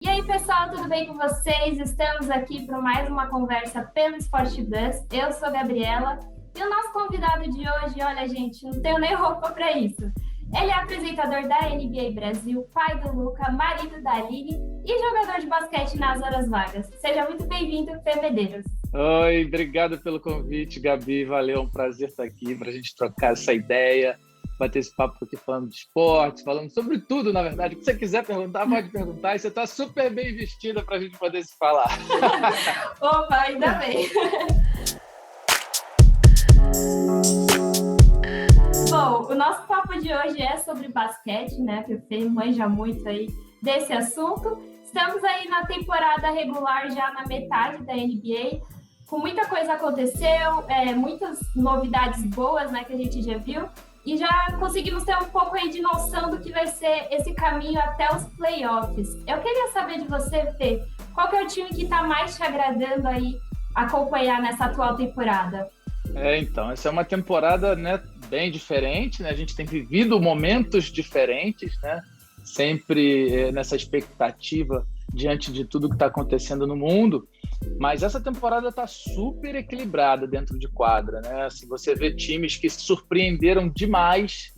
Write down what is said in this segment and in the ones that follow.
E aí, pessoal, tudo bem com vocês? Estamos aqui para mais uma conversa pelo Sport Bus. Eu sou a Gabriela e o nosso convidado de hoje, olha, gente, não tenho nem roupa para isso. Ele é apresentador da NBA Brasil, pai do Luca, marido da Aline e jogador de basquete nas horas vagas. Seja muito bem-vindo, Fê Medeiros. Oi, obrigado pelo convite, Gabi. Valeu, é um prazer estar aqui para a gente trocar essa ideia, bater esse papo aqui falando de esporte, falando sobre tudo, na verdade. O que você quiser perguntar, pode perguntar. E você está super bem vestida para a gente poder se falar. Opa, ainda bem. Bom, o nosso papo de hoje é sobre basquete, né? Que o Fê manja muito aí desse assunto. Estamos aí na temporada regular, já na metade da NBA. Com muita coisa aconteceu, muitas novidades boas, né, que a gente já viu. E já conseguimos ter um pouco aí de noção do que vai ser esse caminho até os playoffs. Eu queria saber de você, Fê, qual que é o time que está mais te agradando aí acompanhar nessa atual temporada? Então, essa é uma temporada, né, bem diferente, né? A gente tem vivido momentos diferentes, né? Sempre nessa expectativa diante de tudo que está acontecendo no mundo, mas essa temporada está super equilibrada dentro de quadra, né? Assim, você vê times que se surpreenderam demais.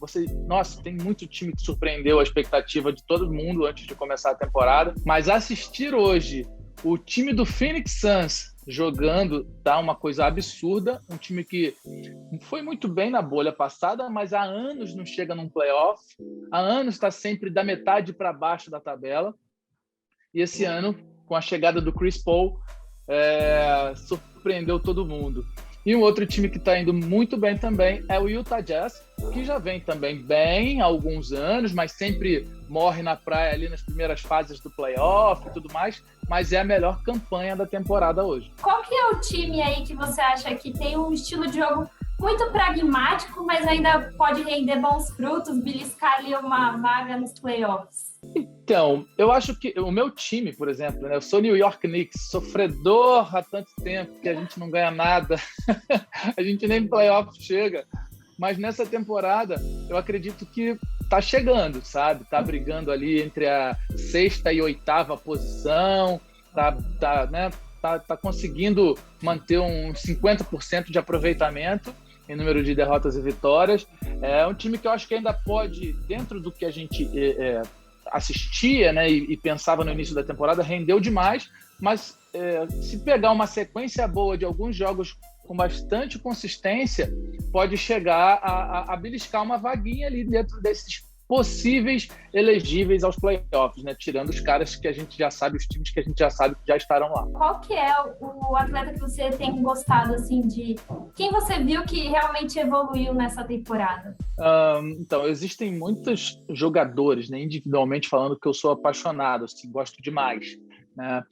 Nossa, tem muito time que surpreendeu a expectativa de todo mundo antes de começar a temporada, mas assistir hoje o time do Phoenix Suns jogando tá uma coisa absurda, um time que foi muito bem na bolha passada, mas há anos não chega num playoff, há anos está sempre da metade para baixo da tabela, e esse ano, com a chegada do Chris Paul, surpreendeu todo mundo. E um outro time que está indo muito bem também é o Utah Jazz, que já vem também bem há alguns anos, mas sempre morre na praia ali nas primeiras fases do playoff e tudo mais, mas é a melhor campanha da temporada hoje. Qual que é o time aí que você acha que tem um estilo de jogo muito pragmático, mas ainda pode render bons frutos, beliscar ali uma vaga nos playoffs? Então, eu acho que o meu time, por exemplo, né, eu sou New York Knicks, sofredor há tanto tempo que a gente não ganha nada, a gente nem playoff chega, mas nessa temporada eu acredito que tá chegando, sabe? Tá brigando ali entre a 6ª e 8ª posição, tá conseguindo manter um 50% de aproveitamento em número de derrotas e vitórias. É um time que eu acho que ainda pode, dentro do que a gente assistia, né, e pensava no início da temporada, rendeu demais, mas se pegar uma sequência boa de alguns jogos com bastante consistência, pode chegar a beliscar uma vaguinha ali dentro desses possíveis elegíveis aos playoffs, né? Tirando os caras que a gente já sabe, os times que a gente já sabe que já estarão lá. Qual que é o atleta que você tem gostado, assim, de quem você viu que realmente evoluiu nessa temporada? Então, existem muitos jogadores, né, individualmente falando, que eu sou apaixonado, assim, gosto demais, né?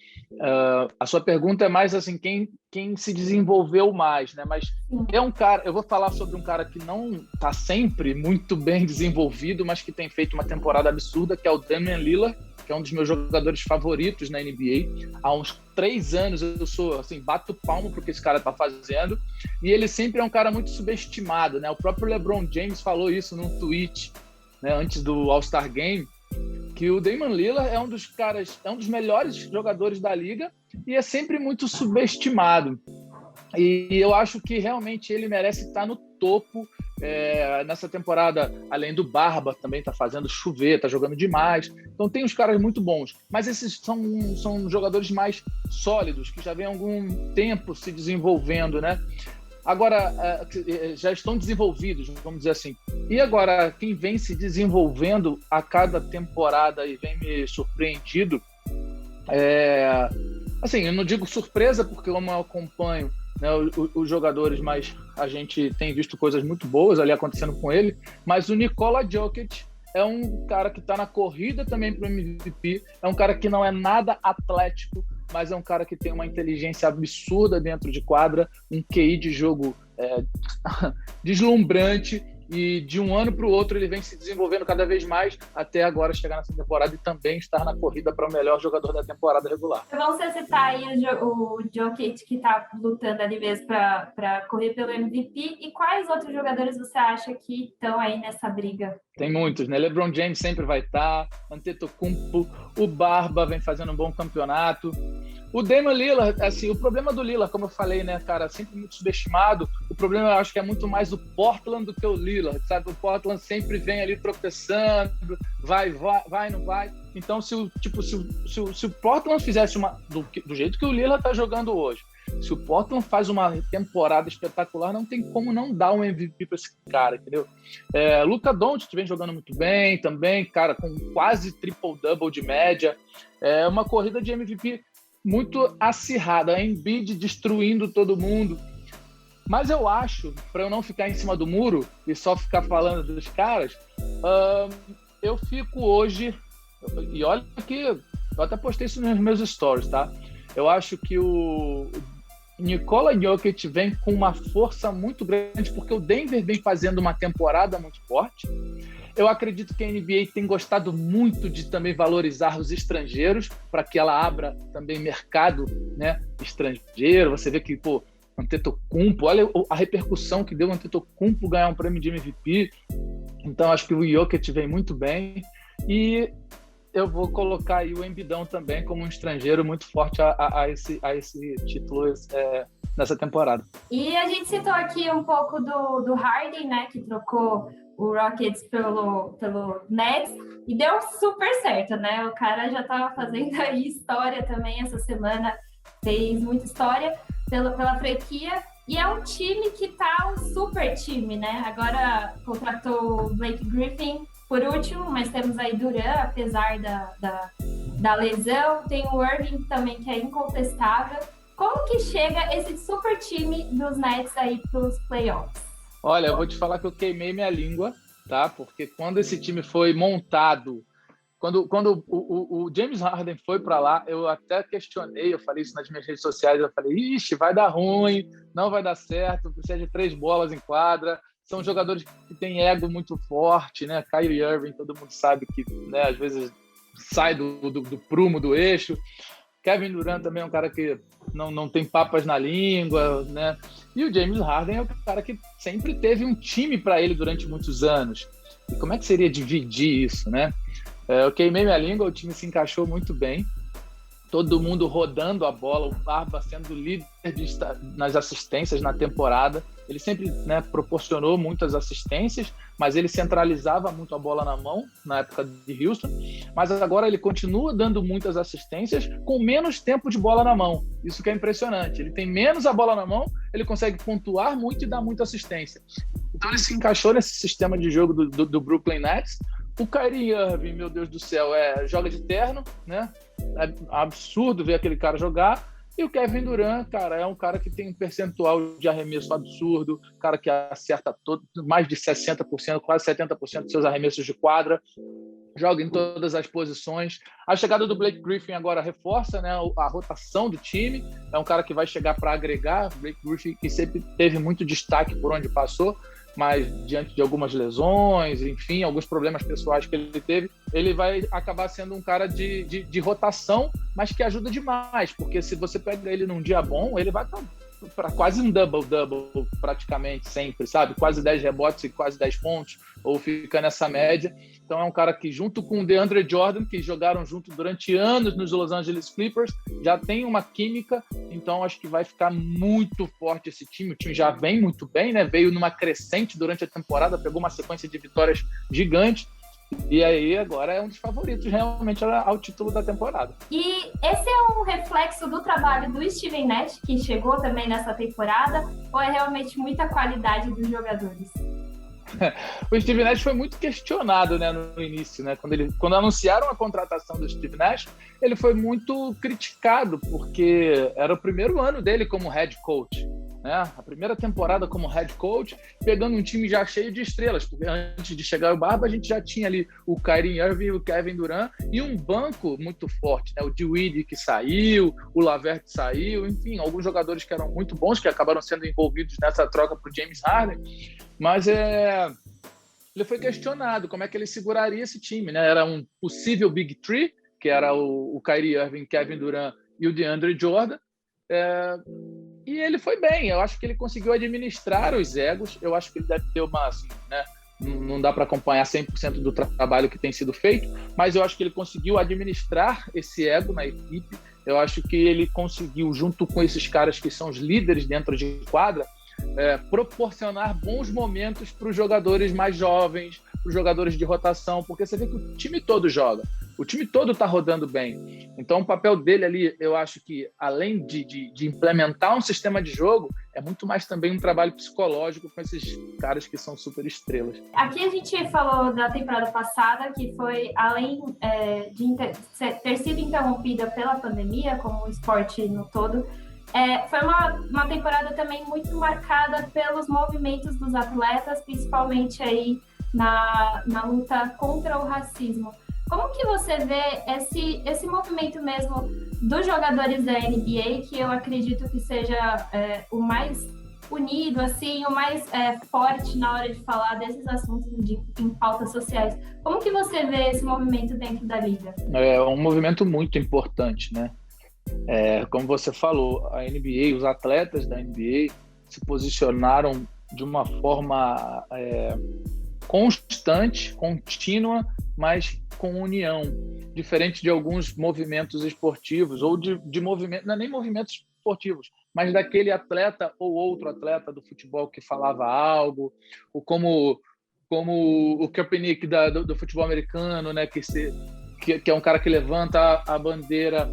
A sua pergunta é mais assim, quem se desenvolveu mais, né? Mas é um cara, eu vou falar sobre um cara que não está sempre muito bem desenvolvido, mas que tem feito uma temporada absurda, que é o Damian Lillard, que é um dos meus jogadores favoritos na NBA. Há uns 3 anos eu sou, assim, bato palmo pro que esse cara tá fazendo, e ele sempre é um cara muito subestimado, né? O próprio LeBron James falou isso num tweet, né, antes do All-Star Game, que o Damian Lillard é um dos melhores jogadores da liga e é sempre muito subestimado. E eu acho que realmente ele merece estar no topo nessa temporada. Além do Barba, também está fazendo chover, está jogando demais. Então tem uns caras muito bons, mas esses são jogadores mais sólidos, que já vem há algum tempo se desenvolvendo, né? Agora, já estão desenvolvidos, vamos dizer assim. E agora, quem vem se desenvolvendo a cada temporada e vem me surpreendido, assim, eu não digo surpresa, porque como eu acompanho, né, os jogadores, mas a gente tem visto coisas muito boas ali acontecendo com ele, mas o Nikola Jokic é um cara que está na corrida também para o MVP, é um cara que não é nada atlético, mas é um cara que tem uma inteligência absurda dentro de quadra, um QI de jogo deslumbrante, e de um ano para o outro ele vem se desenvolvendo cada vez mais até agora chegar nessa temporada e também estar na corrida para o melhor jogador da temporada regular. Vamos citar aí o Jokic, que está lutando ali mesmo para correr pelo MVP, e quais outros jogadores você acha que estão aí nessa briga? Tem muitos, né? LeBron James sempre vai estar, Antetokounmpo, o Barba vem fazendo um bom campeonato. O Damian Lillard, assim, o problema do Lillard, como eu falei, né, cara, sempre muito subestimado. O problema, eu acho que é muito mais o Portland do que o Lillard, sabe? O Portland sempre vem ali tropeçando, vai, não vai. Então, se o Portland fizesse do jeito que o Lillard tá jogando hoje, se o Portland faz uma temporada espetacular, não tem como não dar um MVP para esse cara, entendeu? Luka Doncic vem jogando muito bem também, cara, com quase triple-double de média. É uma corrida de MVP muito acirrada, a Embiid destruindo todo mundo. Mas eu acho, para eu não ficar em cima do muro e só ficar falando dos caras, eu fico hoje, e olha que eu até postei isso nos meus stories, tá? Eu acho que o Nikola Jokic vem com uma força muito grande, porque o Denver vem fazendo uma temporada muito forte. Eu acredito que a NBA tem gostado muito de também valorizar os estrangeiros, para que ela abra também mercado, né, estrangeiro. Você vê que, pô, Antetokounmpo, olha a repercussão que deu o Antetokounmpo ganhar um prêmio de MVP. Então, acho que o Jokic vem muito bem. E eu vou colocar aí o Embidão também como um estrangeiro muito forte a esse título nessa temporada. E a gente citou aqui um pouco do Harden, né, que trocou o Rockets pelo Nets, e deu super certo, né? O cara já estava fazendo aí história também essa semana, fez muita história pela franquia, e é um time que tá um super time, né? Agora contratou o Blake Griffin por último, mas temos aí Durant, apesar da lesão, tem o Irving também, que é incontestável. Como que chega esse super time dos Nets aí para os playoffs? Olha, eu vou te falar que eu queimei minha língua, tá? Porque quando esse time foi montado, quando o James Harden foi para lá, eu até questionei, eu falei isso nas minhas redes sociais, eu falei, ixi, vai dar ruim, não vai dar certo, precisa de 3 bolas em quadra, são jogadores que têm ego muito forte, né? Kyrie Irving, todo mundo sabe que, né, às vezes sai do prumo, do eixo. Kevin Durant também é um cara que não tem papas na língua, né? E o James Harden é o cara que sempre teve um time para ele durante muitos anos. E como é que seria dividir isso, né? Eu queimei minha língua, o time se encaixou muito bem. Todo mundo rodando a bola, o Barba sendo líder nas assistências na temporada. Ele sempre, né, proporcionou muitas assistências, mas ele centralizava muito a bola na mão na época de Houston. Mas agora ele continua dando muitas assistências com menos tempo de bola na mão. Isso que é impressionante. Ele tem menos a bola na mão, ele consegue pontuar muito e dar muita assistência. Então ele se encaixou nesse sistema de jogo do Brooklyn Nets. O Kyrie Irving, meu Deus do céu, joga de terno, né? É absurdo ver aquele cara jogar. E o Kevin Durant, cara, é um cara que tem um percentual de arremesso absurdo, cara que acerta mais de 60%, quase 70% dos seus arremessos de quadra, joga em todas as posições. A chegada do Blake Griffin agora reforça, né, a rotação do time. É um cara que vai chegar para agregar. Blake Griffin, que sempre teve muito destaque por onde passou, mas diante de algumas lesões, enfim, alguns problemas pessoais que ele teve, ele vai acabar sendo um cara de rotação, mas que ajuda demais, porque se você pega ele num dia bom, ele vai para quase um double-double praticamente sempre, sabe? Quase 10 rebotes e quase 10 pontos, ou fica nessa média. Então é um cara que, junto com o DeAndre Jordan, que jogaram junto durante anos nos Los Angeles Clippers, já tem uma química, então acho que vai ficar muito forte esse time. O time já vem muito bem, né? Veio numa crescente durante a temporada, pegou uma sequência de vitórias gigante, e aí agora é um dos favoritos realmente ao título da temporada. E esse é um reflexo do trabalho do Steven Nash, que chegou também nessa temporada, ou é realmente muita qualidade dos jogadores? O Steve Nash foi muito questionado, né, no início, né? Quando anunciaram a contratação do Steve Nash, ele foi muito criticado, porque era o primeiro ano dele como head coach, né? A primeira temporada como head coach, pegando um time já cheio de estrelas, porque antes de chegar o Barba, a gente já tinha ali o Kyrie Irving, o Kevin Durant e um banco muito forte, né? O Dinwiddie que saiu, o Lavert saiu, enfim, alguns jogadores que eram muito bons, que acabaram sendo envolvidos nessa troca para o James Harden. Mas ele foi questionado como é que ele seguraria esse time, né? Era um possível Big Three, que era o Kyrie Irving, Kevin Durant e o DeAndre Jordan. E ele foi bem. Eu acho que ele conseguiu administrar os egos. Eu acho que ele deve ter uma, assim, né? Não dá para acompanhar 100% do trabalho que tem sido feito, mas eu acho que ele conseguiu administrar esse ego na equipe. Eu acho que ele conseguiu, junto com esses caras que são os líderes dentro de quadra, proporcionar bons momentos para os jogadores mais jovens, para os jogadores de rotação, porque você vê que o time todo joga, o time todo está rodando bem. Então, o papel dele ali, eu acho que, além de implementar um sistema de jogo, é muito mais também um trabalho psicológico com esses caras que são super estrelas. Aqui a gente falou da temporada passada, que foi, além de ter sido interrompida pela pandemia, como o esporte no todo, foi uma temporada também muito marcada pelos movimentos dos atletas, principalmente aí na luta contra o racismo. Como que você vê esse movimento mesmo dos jogadores da NBA, que eu acredito que seja o mais unido, assim, o mais forte na hora de falar desses assuntos em pautas sociais? Como que você vê esse movimento dentro da liga? É um movimento muito importante, né? Como você falou, a NBA, os atletas da NBA se posicionaram de uma forma constante, contínua, mas com união, diferente de alguns movimentos esportivos, ou de movimento, não é nem movimentos esportivos, mas daquele atleta ou outro atleta do futebol que falava algo, ou como o Kaepernick do futebol americano, né, que é um cara que levanta a bandeira.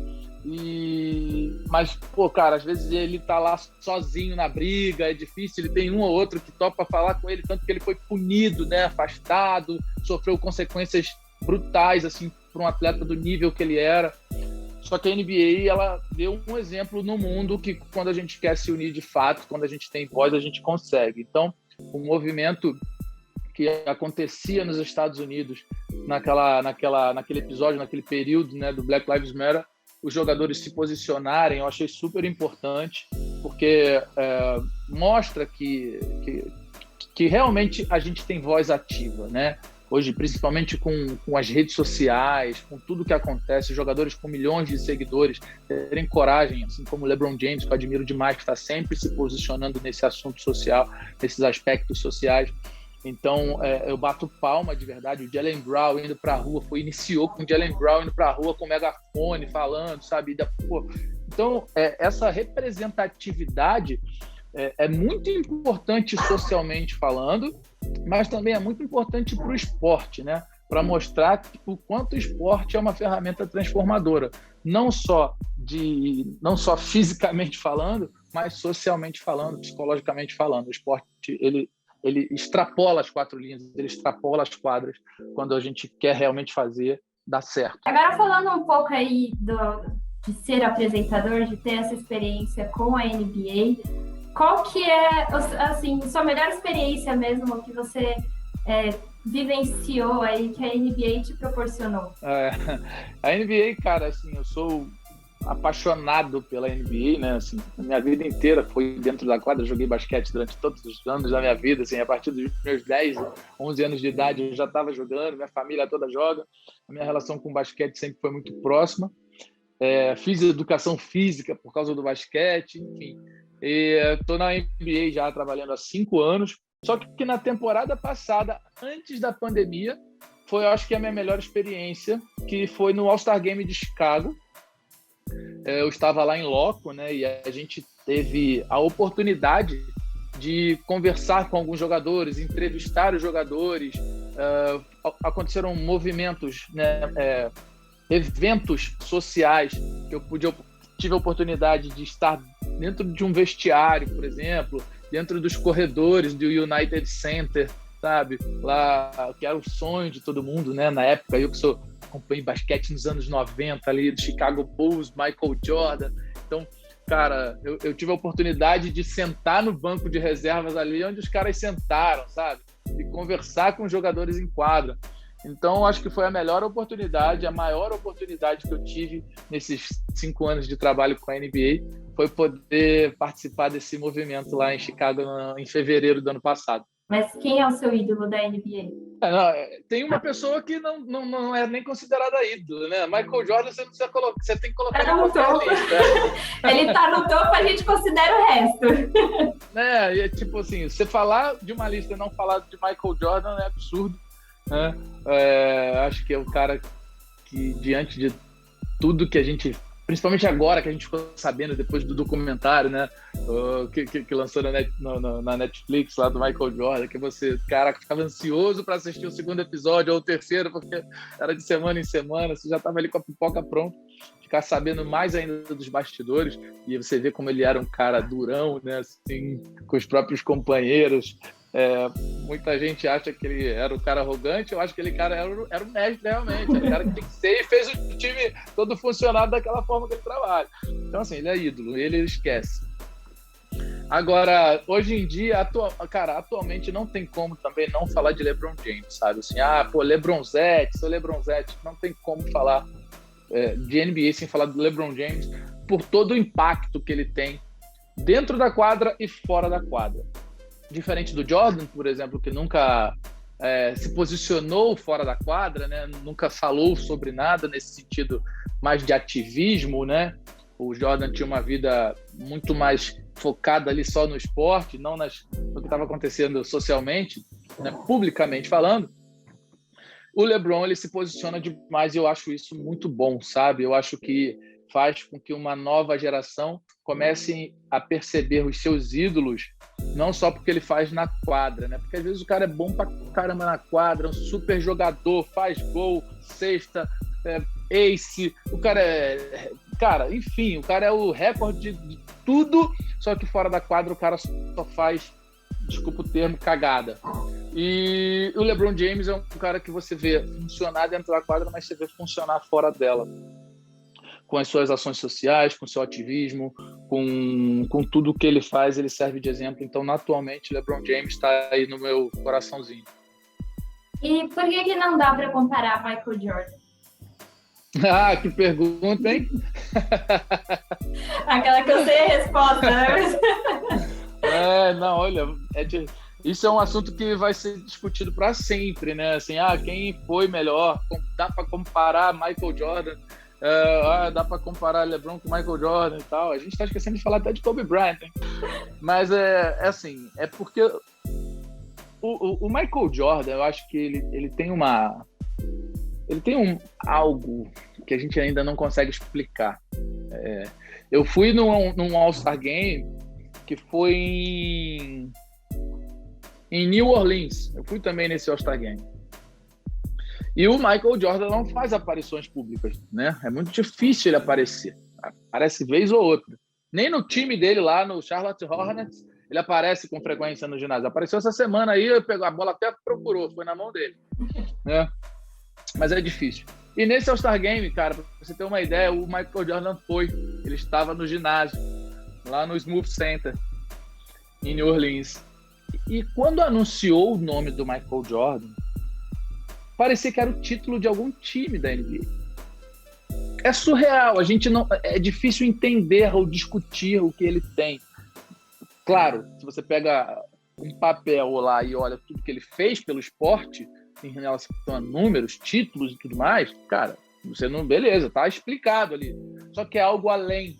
Mas, cara, às vezes ele tá lá sozinho na briga, é difícil, ele tem um ou outro que topa falar com ele, tanto que ele foi punido, né, afastado, sofreu consequências brutais, assim, para um atleta do nível que ele era. Só que a NBA, ela deu um exemplo no mundo que quando a gente quer se unir de fato, quando a gente tem voz, a gente consegue. Então, o movimento que acontecia nos Estados Unidos naquele episódio, naquele período, né, do Black Lives Matter, os jogadores se posicionarem, eu achei super importante, porque mostra que realmente a gente tem voz ativa, né? Hoje, principalmente com as redes sociais, com tudo que acontece, jogadores com milhões de seguidores terem coragem, assim como o LeBron James, que eu admiro demais, que está sempre se posicionando nesse assunto social, nesses aspectos sociais. Então, eu bato palma de verdade. O Jaylen Brown indo para a rua, iniciou com o Jaylen Brown indo para a rua com o megafone, falando, sabe? Então, essa representatividade é muito importante socialmente falando, mas também é muito importante para o esporte, né? Para mostrar o quanto o esporte é uma ferramenta transformadora, não só fisicamente falando, mas socialmente falando, psicologicamente falando. O esporte, ele extrapola as 4 linhas, ele extrapola as quadras quando a gente quer realmente fazer dar certo. Agora, falando um pouco aí de ser apresentador, de ter essa experiência com a NBA, qual que é, assim, sua melhor experiência mesmo que você vivenciou aí, que a NBA te proporcionou? A NBA, cara, assim, eu sou apaixonado pela NBA, né? Assim, a minha vida inteira foi dentro da quadra, joguei basquete durante todos os anos da minha vida, assim, a partir dos meus 10, 11 anos de idade eu já estava jogando, minha família toda joga, a minha relação com o basquete sempre foi muito próxima, fiz educação física por causa do basquete, enfim, estou na NBA já trabalhando há 5 anos, só que na temporada passada, antes da pandemia, foi, eu acho que a minha melhor experiência, que foi no All-Star Game de Chicago. Eu estava lá em loco, né, e a gente teve a oportunidade de conversar com alguns jogadores, entrevistar os jogadores, aconteceram movimentos, né, eventos sociais que eu tive a oportunidade de estar dentro de um vestiário, por exemplo, dentro dos corredores do United Center, sabe, lá, que era o sonho de todo mundo, né, na época, eu que acompanhei basquete nos anos 90, ali do Chicago Bulls, Michael Jordan. Então, cara, eu tive a oportunidade de sentar no banco de reservas ali onde os caras sentaram, sabe? E conversar com os jogadores em quadra. Então, acho que foi a melhor oportunidade, a maior oportunidade que eu tive nesses 5 anos de trabalho com a NBA foi poder participar desse movimento lá em Chicago em fevereiro do ano passado. Mas quem é o seu ídolo da NBA? Tem uma pessoa que não é nem considerada ídolo, né? Michael Jordan você não precisa colocar, você tem que colocar Tá no topo. Ele tá no topo, a gente considera o resto. E tipo assim, você falar de uma lista e não falar de Michael Jordan é absurdo, né? Acho que é o cara que, diante de tudo que a gente, principalmente agora que a gente ficou sabendo depois do documentário, né, que lançou na Netflix lá do Michael Jordan, que você, caraca, ficava ansioso para assistir o segundo episódio ou o terceiro, porque era de semana em semana, você já estava ali com a pipoca pronta, ficar sabendo mais ainda dos bastidores, e você vê como ele era um cara durão, né, assim, com os próprios companheiros. Muita gente acha que ele era o cara arrogante, eu acho que aquele cara era o mestre realmente, era o cara que tem que ser, e fez o time todo funcionar daquela forma que ele trabalha. Então, assim, ele é ídolo, ele esquece. Agora, hoje em dia, atualmente não tem como também não falar de LeBron James, sabe? Assim, LeBronzete, seu LeBronzete, não tem como falar de NBA sem falar do LeBron James, por todo o impacto que ele tem dentro da quadra e fora da quadra. Diferente do Jordan, por exemplo, que nunca se posicionou fora da quadra, né? Nunca falou sobre nada nesse sentido mais de ativismo, né? O Jordan tinha uma vida muito mais focada ali só no esporte, não no que estava acontecendo socialmente, né? Publicamente falando. O LeBron, ele se posiciona demais e eu acho isso muito bom, sabe? Eu acho que faz com que uma nova geração comece a perceber os seus ídolos, não só porque ele faz na quadra, né? Porque às vezes o cara é bom pra caramba na quadra, um super jogador, faz gol, cesta, ace, o cara enfim, o cara é o recorde de tudo, só que fora da quadra o cara só faz, desculpa o termo, cagada. E o LeBron James é um cara que você vê funcionar dentro da quadra, mas você vê funcionar fora dela, com as suas ações sociais, com o seu ativismo, com tudo que ele faz, ele serve de exemplo. Então, atualmente, LeBron James está aí no meu coraçãozinho. E por que não dá para comparar Michael Jordan? Que pergunta, hein? Aquela que eu sei a resposta, né? Olha, isso é um assunto que vai ser discutido para sempre, né? Assim, quem foi melhor? Dá para comparar Michael Jordan? Dá para comparar LeBron com Michael Jordan e tal. A gente está esquecendo de falar até de Kobe Bryant, hein? Mas assim, é porque o Michael Jordan, eu acho que ele tem algo que a gente ainda não consegue explicar. Eu fui num All-Star Game que foi em New Orleans. Eu fui também nesse All-Star Game. E o Michael Jordan não faz aparições públicas, né? É muito difícil ele aparecer. Aparece vez ou outra. Nem no time dele lá, no Charlotte Hornets, ele aparece com frequência no ginásio. Apareceu essa semana aí, a bola até procurou, foi na mão dele, né? Mas é difícil. E nesse All-Star Game, cara, pra você ter uma ideia, o Michael Jordan foi. Ele estava no ginásio, lá no Smooth Center, em New Orleans. E quando anunciou o nome do Michael Jordan, parecia que era o título de algum time da NBA. É surreal, é difícil entender ou discutir o que ele tem. Claro, se você pega um papel lá e olha tudo que ele fez pelo esporte, em relação a números, títulos e tudo mais, cara, você não... Beleza, tá explicado ali. Só que é algo além.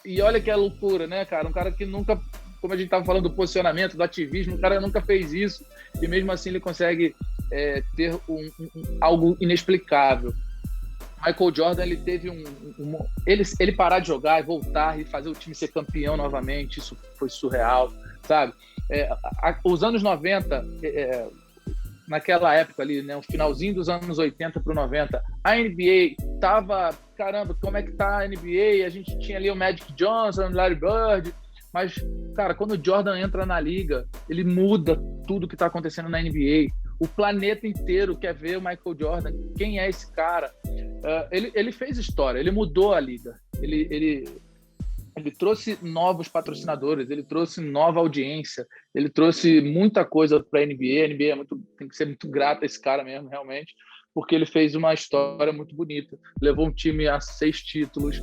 E olha que é loucura, né, cara? Um cara que nunca, como a gente tava falando do posicionamento, do ativismo, o cara nunca fez isso. E mesmo assim ele consegue ter algo inexplicável. Michael Jordan, ele teve ele parar de jogar e voltar e fazer o time ser campeão novamente, isso foi surreal, sabe? Os anos 90, naquela época ali, né, o finalzinho dos anos 80 para o 90, a NBA tava, caramba, como é que tá a NBA? A gente tinha ali o Magic Johnson, o Larry Bird, mas, cara, quando o Jordan entra na liga, ele muda tudo que tá acontecendo na NBA. O planeta inteiro quer ver o Michael Jordan. Quem é esse cara? Ele fez história, ele mudou a liga. Ele trouxe novos patrocinadores, ele trouxe nova audiência, ele trouxe muita coisa para a NBA. A NBA tem que ser muito grata a esse cara mesmo, realmente, porque ele fez uma história muito bonita. Levou um time a 6 títulos.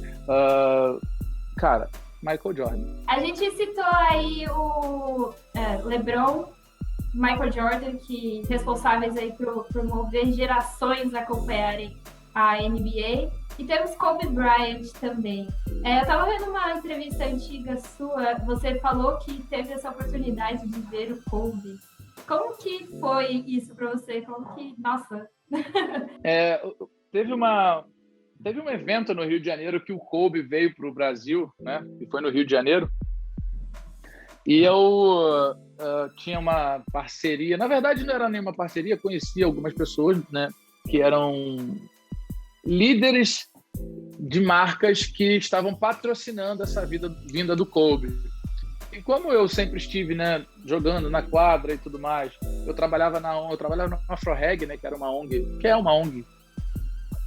Cara, Michael Jordan. A gente citou aí o LeBron Michael Jordan, que responsáveis aí por mover gerações a acompanharem a NBA. E temos Kobe Bryant também. Eu estava vendo uma entrevista antiga sua, você falou que teve essa oportunidade de ver o Kobe. Como que foi isso para você? Como que... Nossa! Teve um evento no Rio de Janeiro que o Kobe veio para o Brasil, né? E foi no Rio de Janeiro. E eu tinha uma parceria. Na verdade, não era nenhuma parceria. Conhecia algumas pessoas, né? Que eram líderes de marcas que estavam patrocinando essa vinda do Kobe. E como eu sempre estive, né, jogando na quadra e tudo mais, eu trabalhava na AfroReg, né, que era uma ONG, que é uma ONG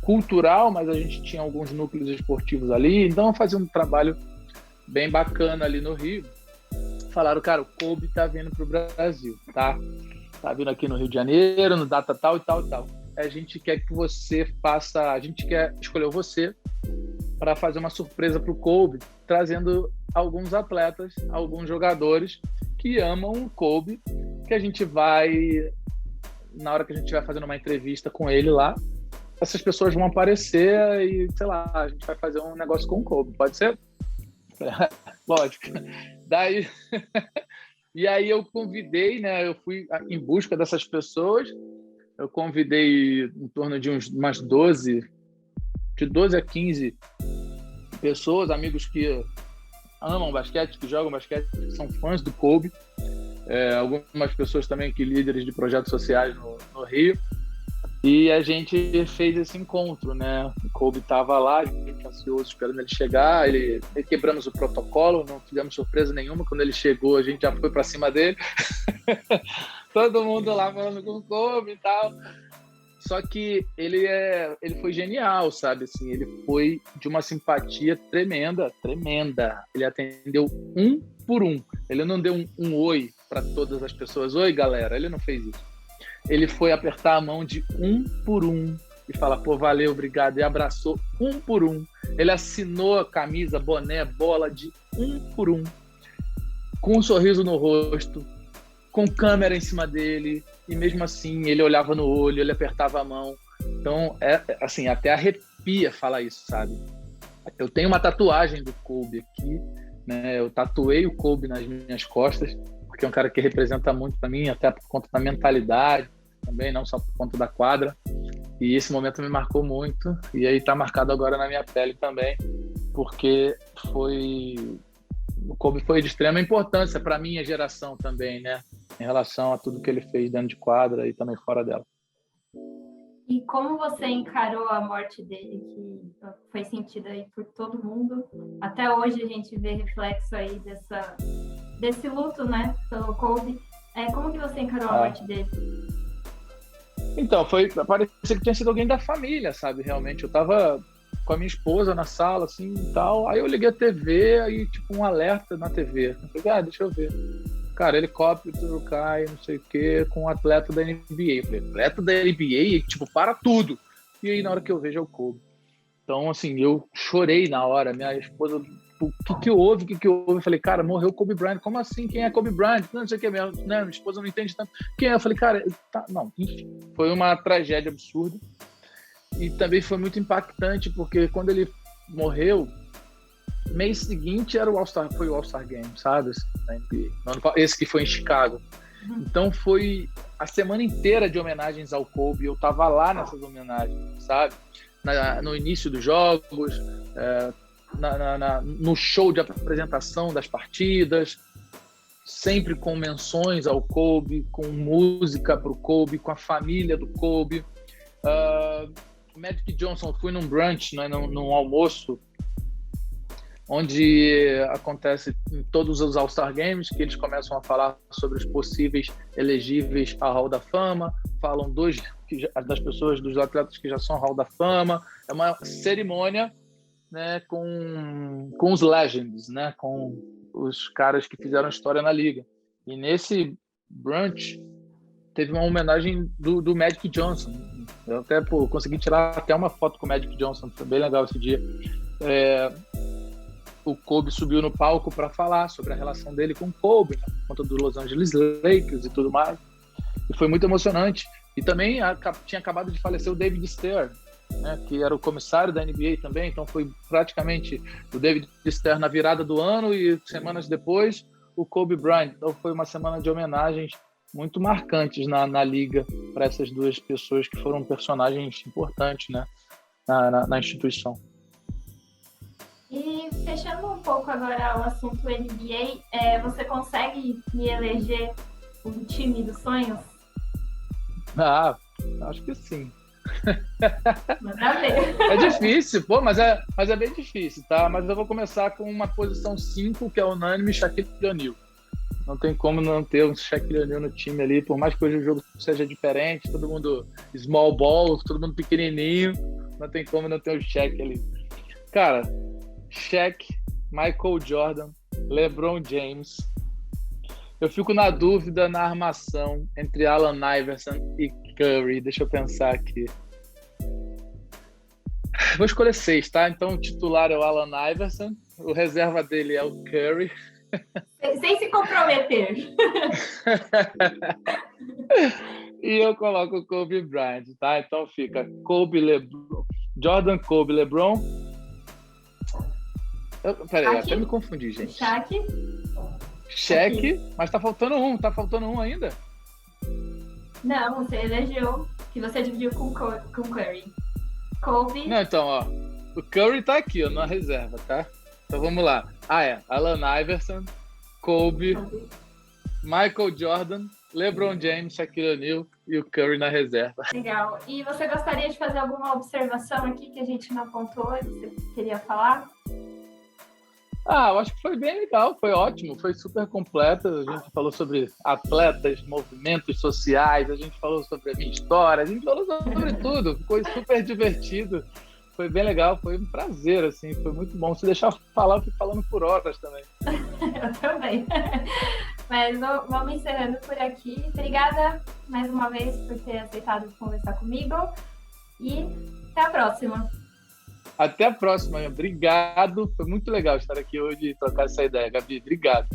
cultural, mas a gente tinha alguns núcleos esportivos ali, então eu fazia um trabalho bem bacana ali no Rio. Falaram, cara, o Kobe tá vindo pro Brasil, tá? Tá vindo aqui no Rio de Janeiro, no data tal e tal e tal. A gente quer que você faça, a gente quer escolher você para fazer uma surpresa pro Kobe, trazendo alguns atletas, alguns jogadores que amam o Kobe, que a gente vai, na hora que a gente estiver fazendo uma entrevista com ele lá, essas pessoas vão aparecer e, sei lá, a gente vai fazer um negócio com o Kobe, pode ser? Lógico. Daí... E aí eu convidei, né, eu fui em busca dessas pessoas, eu convidei em torno de umas 12 a 15 pessoas, amigos que amam basquete, que jogam basquete, que são fãs do Kobe. Algumas pessoas também que líderes de projetos sociais no Rio. E a gente fez esse encontro, né? O Kobe estava lá, a gente ansioso esperando ele chegar. Quebramos o protocolo, não tivemos surpresa nenhuma. Quando ele chegou, a gente já foi para cima dele. Todo mundo lá falando com o Kobe e tal. Só que ele foi genial, sabe? Assim, ele foi de uma simpatia tremenda, tremenda. Ele atendeu um por um. Ele não deu um oi para todas as pessoas. Oi, galera. Ele não fez isso. Ele foi apertar a mão de um por um e falar, pô, valeu, obrigado. E abraçou um por um. Ele assinou a camisa, boné, bola de um por um. Com um sorriso no rosto, com câmera em cima dele. E mesmo assim, ele olhava no olho, ele apertava a mão. Então, assim, até arrepia falar isso, sabe? Eu tenho uma tatuagem do Kobe aqui, né? Eu tatuei o Kobe nas minhas costas, porque é um cara que representa muito para mim, até por conta da mentalidade também, não só por conta da quadra. E esse momento me marcou muito. E aí tá marcado agora na minha pele também, porque o Kobe foi de extrema importância para a minha geração também, né? Em relação a tudo que ele fez dentro de quadra e também fora dela. E como você encarou a morte dele, que foi sentida aí por todo mundo? Até hoje a gente vê reflexo aí desse luto, né, pelo Kobe. Como que você encarou a morte dele? Então, parecia que tinha sido alguém da família, sabe? Realmente, eu tava com a minha esposa na sala, assim, e tal. Aí eu liguei a TV, aí, tipo, um alerta na TV. Eu falei, deixa eu ver. Cara, helicóptero cai, não sei o quê, com um atleta da NBA. Eu falei, atleta da NBA? Tipo, para tudo. E aí, na hora que eu vejo, é o Kobe. Então, assim, eu chorei na hora. Minha esposa, o que houve? Eu falei, cara, morreu o Kobe Bryant. Como assim? Quem é Kobe Bryant? Não sei o que, minha esposa não entende tanto. Quem é? Eu falei, cara, não, enfim. Foi uma tragédia absurda. E também foi muito impactante, porque quando ele morreu, mês seguinte foi o All-Star Game, sabe? Na NBA. Esse que foi em Chicago. Então foi a semana inteira de homenagens ao Kobe. Eu tava lá nessas homenagens, sabe? No início dos jogos, no show de apresentação das partidas, sempre com menções ao Kobe, com música pro Kobe, com a família do Kobe. Magic Johnson, fui num brunch, né, num almoço, onde acontece em todos os All-Star Games, que eles começam a falar sobre os possíveis elegíveis à Hall da Fama, falam das pessoas, dos atletas que já são Hall da Fama. É uma cerimônia, né, com os legends, né, com os caras que fizeram história na liga. E nesse brunch teve uma homenagem do Magic Johnson. Eu até consegui tirar até uma foto com o Magic Johnson, foi bem legal esse dia. O Kobe subiu no palco para falar sobre a relação dele com o Kobe, né, por conta do Los Angeles Lakers e tudo mais. e foi muito emocionante. E também tinha acabado de falecer o David Stern, né, que era o comissário da NBA também, então foi praticamente o David Stern na virada do ano e semanas depois o Kobe Bryant. Então foi uma semana de homenagens muito marcantes na liga para essas duas pessoas que foram personagens importantes, né, na instituição. E fechando um pouco agora o assunto NBA, você consegue me eleger o time dos sonhos? Acho que sim. Manda ver. É difícil, mas é bem difícil, tá? Mas eu vou começar com uma posição 5, que é unânime, Shaquille O'Neal. Não tem como não ter um Shaquille O'Neal no time ali, por mais que hoje o jogo seja diferente, todo mundo small ball, todo mundo pequenininho, não tem como não ter o Shaq ali. Cara, Shaq, Michael Jordan, LeBron James. Eu fico na dúvida na armação entre Allen Iverson e Curry. Deixa eu pensar aqui. Vou escolher 6, tá? Então o titular é o Allen Iverson, o reserva dele é o Curry. Sem se comprometer. E eu coloco o Kobe Bryant, tá? Então fica Kobe, LeBron, Jordan, Kobe, LeBron. Peraí, até me confundi, gente. Shaq, mas tá faltando um ainda? Não, você elegeu, que você dividiu com Curry. Kobe. Não, então, ó, o Curry tá aqui, ó, na reserva, tá? Então vamos lá. Allen Iverson, Kobe, Michael Jordan, LeBron James, Shaquille O'Neal e o Curry na reserva. Legal. E você gostaria de fazer alguma observação aqui que a gente não apontou e você queria falar? Eu acho que foi bem legal, foi ótimo, foi super completa. A gente falou sobre atletas, movimentos sociais, a gente falou sobre a minha história, a gente falou sobre tudo, foi super divertido. Foi bem legal, foi um prazer, assim, foi muito bom. Se deixar falar, eu fico falando por horas também. Eu também. Mas vamos encerrando por aqui. Obrigada mais uma vez por ter aceitado conversar comigo e até a próxima. Até a próxima, obrigado. Foi muito legal estar aqui hoje e trocar essa ideia, Gabi. Obrigado.